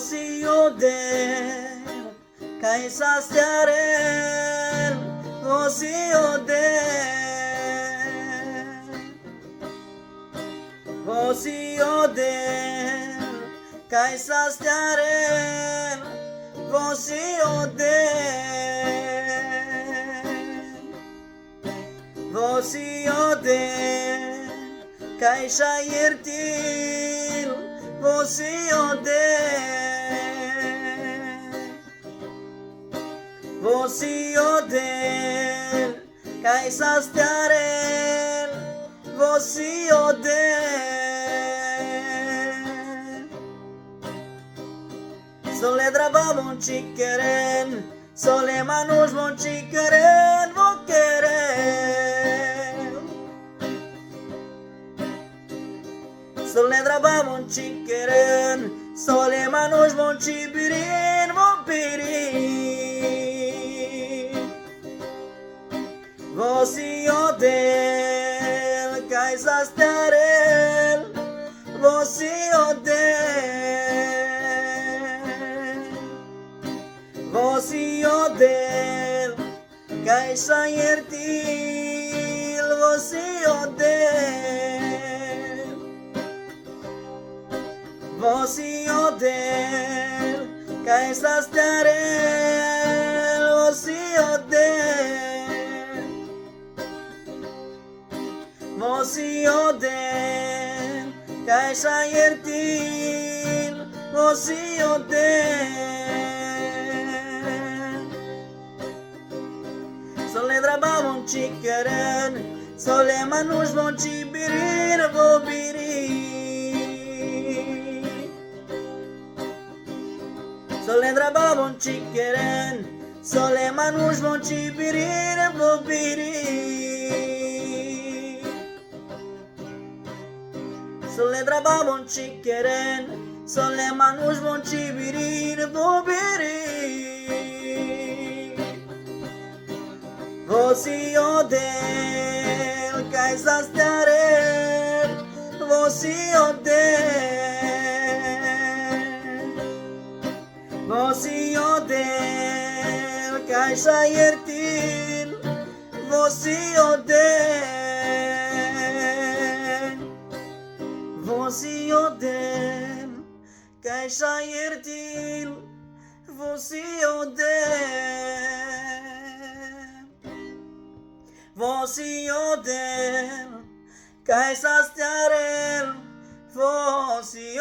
Vosi oder Kaisa stjärel Vosi oder Vosi oder Kaisa stjärel Vosi oder Vosi oder Kaisa yertil Vosi oder Kaisa stjärel Vosi oder Sole draba von chickeren Sole manus von chickeren Vokeren Sole draba von chickeren Sole manus von chibirin Vompirin Vosi oder Kaisa stjärel Vosi Vosi oder Kaisa yertil Vosi oder Kaisa stjärel Vosi oder Kaisa yertil Vosi Sole draba von chickeren Sole manus von chibirin Vobirin Sole draba von chickeren Sole manus von chibirin Vobirin Sole draba von chickeren Sole manus von chibirin Vobirin Vosi oder Kaisa stjärel Vosi oder Kaisa yertil Vosi oder Kaisa yertil Vosi oder Kaisa stjärel Vosi